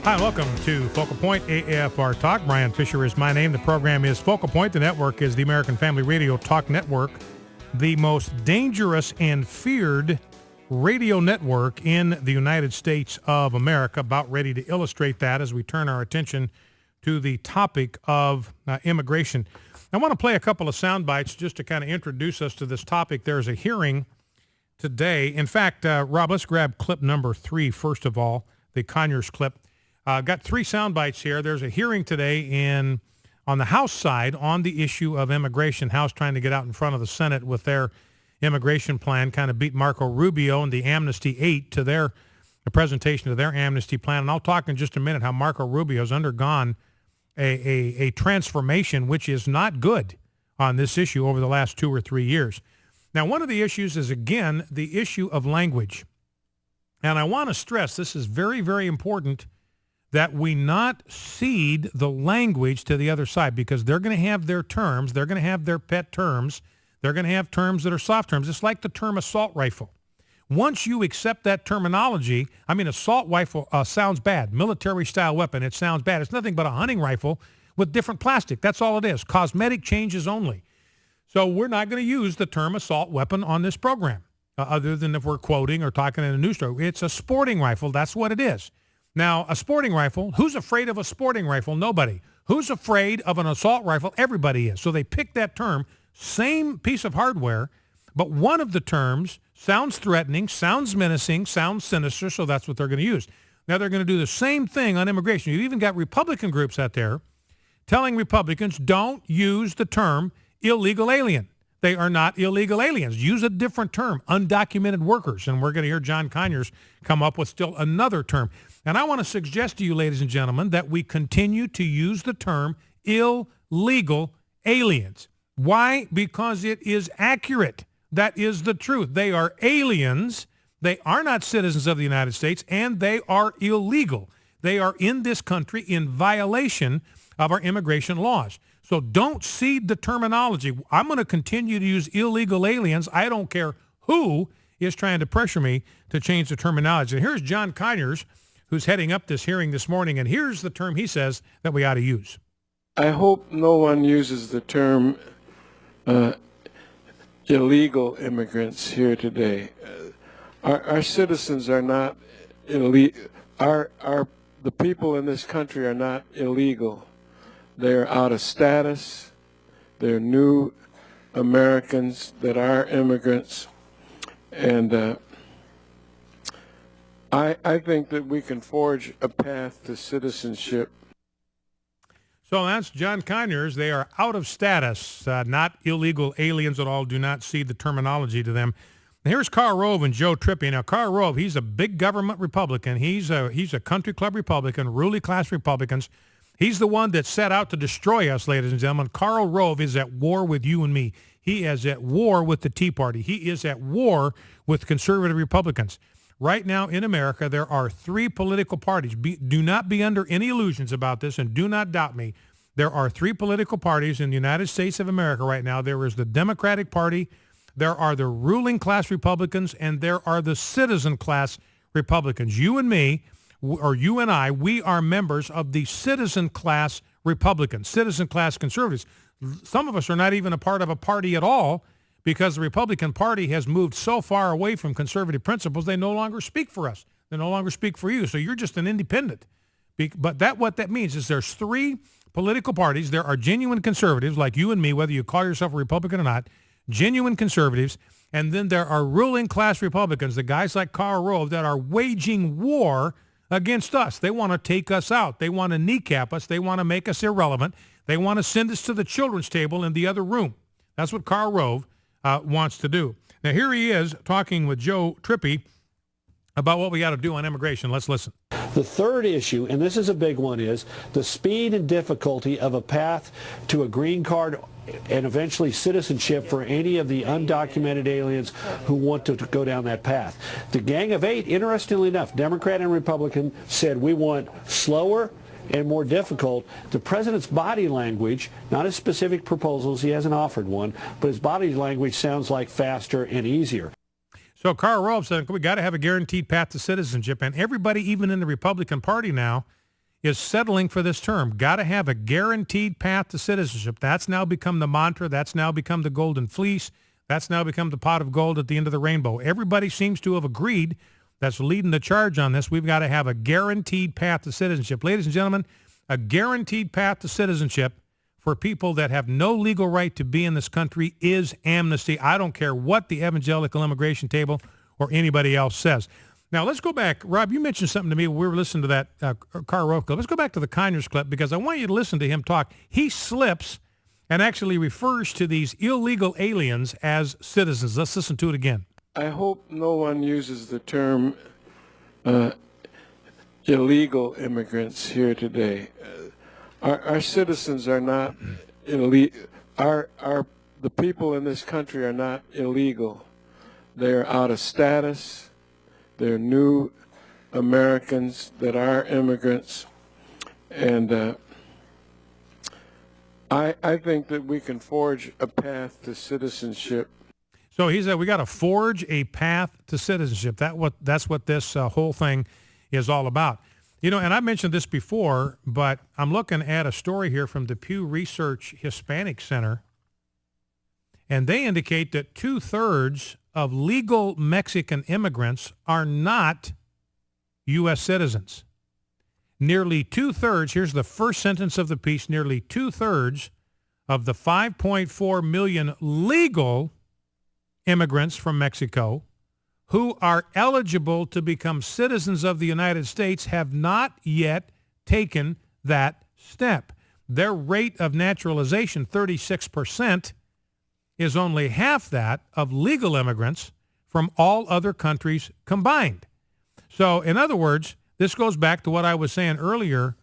Hi, welcome to Focal Point AFR Talk. Brian Fisher is my name. The program is Focal Point. The network is the American Family Radio Talk Network, the most dangerous and feared radio network in the United States of America. About ready to illustrate that as we turn our attention to the topic of immigration. I want to play a couple of sound bites just to kind of introduce us to this topic. There's a hearing today. In fact, Rob, let's grab clip number 3 first of all, the Conyers clip. Got 3 sound bites here. There's a hearing today on the House side on the issue of immigration. House trying to get out in front of the Senate with their immigration plan, kind of beat Marco Rubio and the Amnesty 8 to the presentation of their amnesty plan. And I'll talk in just a minute how Marco Rubio's undergone a transformation which is not good on this issue over the last 2 or 3 years. Now, one of the issues is, again, the issue of language. And I want to stress this is very, very important that we not cede the language to the other side, because they're going to have their terms. They're going to have their pet terms. They're going to have terms that are soft terms. It's like the term assault rifle. Once you accept that terminology, assault rifle sounds bad. Military-style weapon, it sounds bad. It's nothing but a hunting rifle with different plastic. That's all it is. Cosmetic changes only. So we're not going to use the term assault weapon on this program, other than if we're quoting or talking in a news story. It's a sporting rifle. That's what it is. Now, a sporting rifle, who's afraid of a sporting rifle? Nobody. Who's afraid of an assault rifle? Everybody is. So they picked that term, same piece of hardware, but one of the terms sounds threatening, sounds menacing, sounds sinister, so that's what they're going to use. Now, they're going to do the same thing on immigration. You've even got Republican groups out there telling Republicans, don't use the term illegal alien. They are not illegal aliens. Use a different term, undocumented workers. And we're going to hear John Conyers come up with still another term. And I want to suggest to you, ladies and gentlemen, that we continue to use the term illegal aliens. Why? Because it is accurate. That is the truth. They are aliens. They are not citizens of the United States, and they are illegal. They are in this country in violation of our immigration laws. So don't cede the terminology. I'm going to continue to use illegal aliens. I don't care who is trying to pressure me to change the terminology. And here's John Conyers, who's heading up this hearing this morning, and here's the term he says that we ought to use. I hope no one uses the term illegal immigrants here today. Our citizens are not illegal. The people in this country are not illegal. They're out of status. They're new Americans that are immigrants. And I think that we can forge a path to citizenship. So that's John Conyers. They are out of status, not illegal aliens at all. Do not cede the terminology to them. And here's Karl Rove and Joe Trippi. Now, Karl Rove, he's a big government Republican. He's a country club Republican, ruling class Republicans. He's the one that set out to destroy us, ladies and gentlemen. Karl Rove is at war with you and me. He is at war with the Tea Party. He is at war with conservative Republicans. Right now in America, there are 3 political parties. Do not be under any illusions about this, and do not doubt me. There are 3 political parties in the United States of America right now. There is the Democratic Party, there are the ruling class Republicans, and there are the citizen class Republicans. You and me, or you and I, we are members of the citizen class Republicans, citizen class conservatives. Some of us are not even a part of a party at all, because the Republican Party has moved so far away from conservative principles, they no longer speak for us. They no longer speak for you. So you're just an independent. But what that means is there's 3 political parties. There are genuine conservatives like you and me, whether you call yourself a Republican or not, genuine conservatives. And then there are ruling class Republicans, the guys like Karl Rove, that are waging war against us. They want to take us out. They want to kneecap us. They want to make us irrelevant. They want to send us to the children's table in the other room. That's what Karl Rove wants to do. Now, here he is talking with Joe Trippi about what we got to do on immigration. Let's listen. The third issue, and this is a big one, is the speed and difficulty of a path to a green card and eventually citizenship for any of the undocumented aliens who want to go down that path. The Gang of Eight, interestingly enough, Democrat and Republican, said we want slower and more difficult. The president's body language, not his specific proposals, he hasn't offered one, but his body language sounds like faster and easier. So Karl Rove said we got to have a guaranteed path to citizenship, and everybody, even in the Republican Party now, is settling for this term. Got to have a guaranteed path to citizenship. That's now become the mantra. That's now become the golden fleece. That's now become the pot of gold at the end of the rainbow. Everybody seems to have agreed that's leading the charge on this. We've got to have a guaranteed path to citizenship. Ladies and gentlemen, a guaranteed path to citizenship for people that have no legal right to be in this country is amnesty. I don't care what the evangelical immigration table or anybody else says. Now, let's go back. Rob, you mentioned something to me when we were listening to that Karl Rove clip. Let's go back to the Conyers clip because I want you to listen to him talk. He slips and actually refers to these illegal aliens as citizens. Let's listen to it again. I hope no one uses the term illegal immigrants here today. Our citizens are not illegal. The people in this country are not illegal. They're out of status. They're new Americans that are immigrants. And I think that we can forge a path to citizenship. So he said we got to forge a path to citizenship. That's what this whole thing is all about. You know, and I mentioned this before, but I'm looking at a story here from the Pew Research Hispanic Center, and they indicate that 2/3 of legal Mexican immigrants are not U.S. citizens. Nearly 2/3, here's the first sentence of the piece, nearly 2/3 of the 5.4 million legal immigrants from Mexico who are eligible to become citizens of the United States have not yet taken that step. Their rate of naturalization, 36%, is only half that of legal immigrants from all other countries combined. So, in other words, this goes back to what I was saying earlier.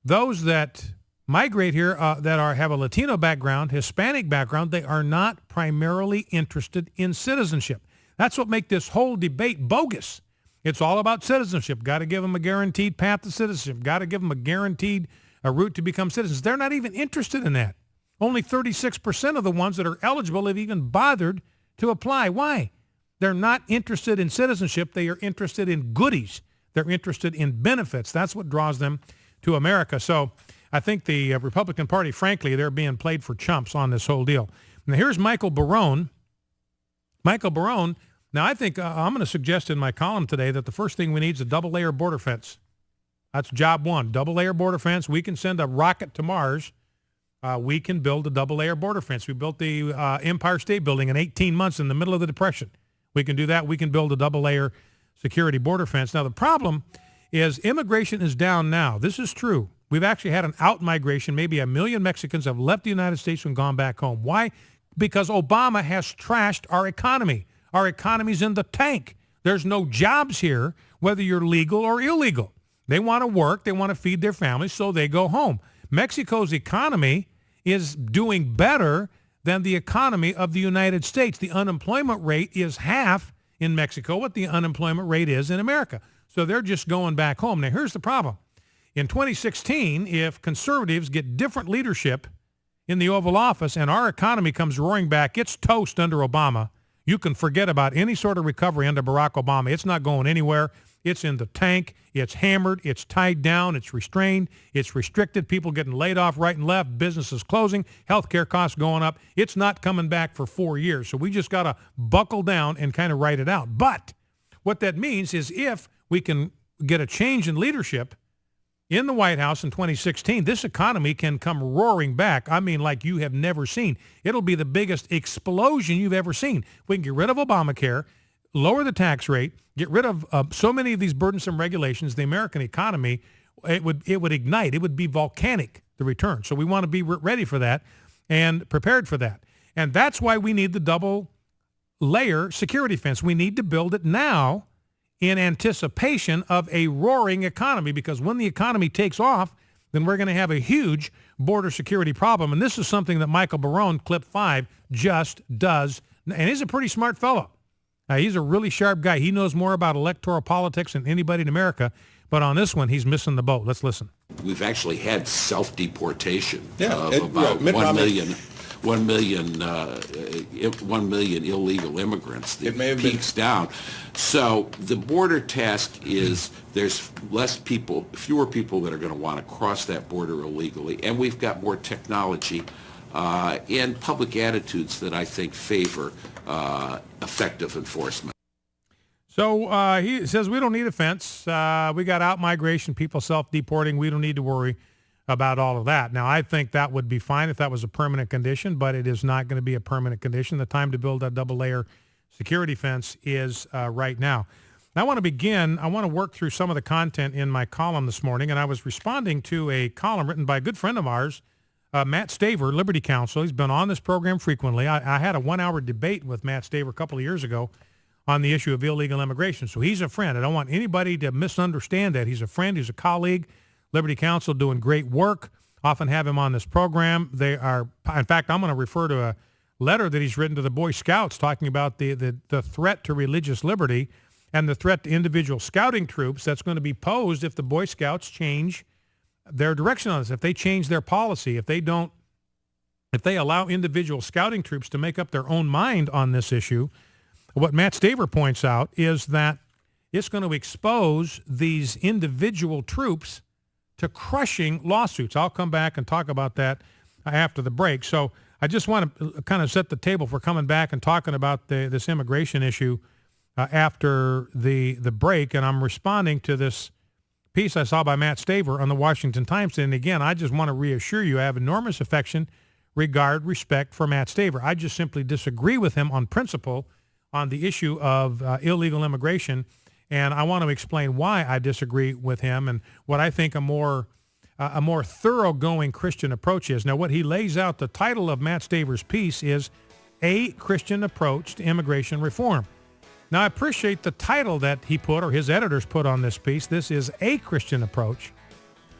Those that migrate here that have a Latino background, Hispanic background, they are not primarily interested in citizenship. That's what makes this whole debate bogus. It's all about citizenship. Got to give them a guaranteed path to citizenship. Got to give them a guaranteed route to become citizens. They're not even interested in that. Only 36% of the ones that are eligible have even bothered to apply. Why? They're not interested in citizenship. They are interested in goodies. They're interested in benefits. That's what draws them to America. So I think the Republican Party, frankly, they're being played for chumps on this whole deal. Now, here's Michael Barone. Michael Barone, now I think I'm going to suggest in my column today that the first thing we need is a double-layer border fence. That's job one, double-layer border fence. We can send a rocket to Mars. We can build a double-layer border fence. We built the Empire State Building in 18 months in the middle of the Depression. We can do that. We can build a double-layer security border fence. Now, the problem is immigration is down now. This is true. We've actually had an out-migration. Maybe 1 million Mexicans have left the United States and gone back home. Why? Because Obama has trashed our economy. Our economy's in the tank. There's no jobs here, whether you're legal or illegal. They want to work. They want to feed their families, so they go home. Mexico's economy is doing better than the economy of the United States. The unemployment rate is half in Mexico what the unemployment rate is in America. So they're just going back home. Now, here's the problem. In 2016, if conservatives get different leadership in the Oval Office and our economy comes roaring back, it's toast under Obama. You can forget about any sort of recovery under Barack Obama. It's not going anywhere. It's in the tank. It's hammered. It's tied down. It's restrained. It's restricted. People getting laid off right and left. Businesses closing. Healthcare costs going up. It's not coming back for 4 years. So we just got to buckle down and kind of write it out. But what that means is if we can get a change in leadership in the White House in 2016, this economy can come roaring back. I mean, like you have never seen. It'll be the biggest explosion you've ever seen. We can get rid of Obamacare, lower the tax rate, get rid of so many of these burdensome regulations. The American economy, it would ignite. It would be volcanic, the return. So we want to be ready for that and prepared for that. And that's why we need the double-layer security fence. We need to build it now in anticipation of a roaring economy, because when the economy takes off, then we're going to have a huge border security problem. And this is something that Michael Barone, clip 5, just does. And he's a pretty smart fellow. He's a really sharp guy. He knows more about electoral politics than anybody in America. But on this one, he's missing the boat. Let's listen. We've actually had self-deportation Yeah, of about 1 million. 1 million illegal immigrants. It may have peaks down. So the border task is there's fewer people that are going to want to cross that border illegally, and we've got more technology and public attitudes that I think favor effective enforcement. So he says we don't need a fence. We got out-migration, people self-deporting. We don't need to worry about all of that. Now, I think that would be fine if that was a permanent condition, but it is not going to be a permanent condition. The time to build that double-layer security fence is right now. I want to work through some of the content in my column this morning, and I was responding to a column written by a good friend of ours, Matt Staver, Liberty Counsel. He's been on this program frequently. I had a 1-hour debate with Matt Staver a couple of years ago on the issue of illegal immigration. So he's a friend. I don't want anybody to misunderstand that. He's a friend. He's a colleague. Liberty Counsel doing great work. Often have him on this program. They are, in fact, I'm going to refer to a letter that he's written to the Boy Scouts talking about the threat to religious liberty and the threat to individual scouting troops that's going to be posed if the Boy Scouts change their direction on this, if they change their policy, if they allow individual scouting troops to make up their own mind on this issue. What Matt Staver points out is that it's going to expose these individual troops to crushing lawsuits. I'll come back and talk about that after the break. So I just want to kind of set the table for coming back and talking about this immigration issue after the break. And I'm responding to this piece I saw by Matt Staver on the Washington Times. And again, I just want to reassure you, I have enormous affection, regard, respect for Matt Staver. I just simply disagree with him on principle on the issue of illegal immigration. And I want to explain why I disagree with him and what I think a more thoroughgoing Christian approach is. Now, what he lays out, the title of Matt Staver's piece is A Christian Approach to Immigration Reform. Now, I appreciate the title that he put, or his editors put on this piece. This is A Christian Approach.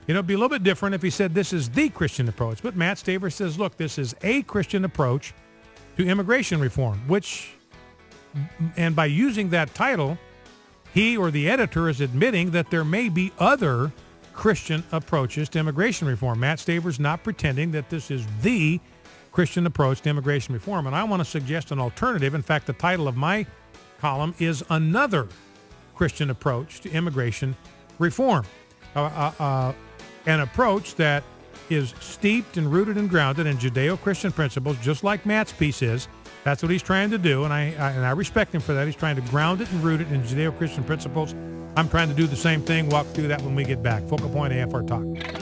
You know, it'd be a little bit different if he said this is the Christian approach. But Matt Staver says, look, this is a Christian approach to immigration reform, and by using that title, he or the editor is admitting that there may be other Christian approaches to immigration reform. Matt Staver's not pretending that this is the Christian approach to immigration reform. And I want to suggest an alternative. In fact, the title of my column is Another Christian Approach to Immigration Reform. An approach that is steeped and rooted and grounded in Judeo-Christian principles, just like Matt's piece is. That's what he's trying to do, and I respect him for that. He's trying to ground it and root it in Judeo-Christian principles. I'm trying to do the same thing, walk through that when we get back. Focal Point AFR Talk.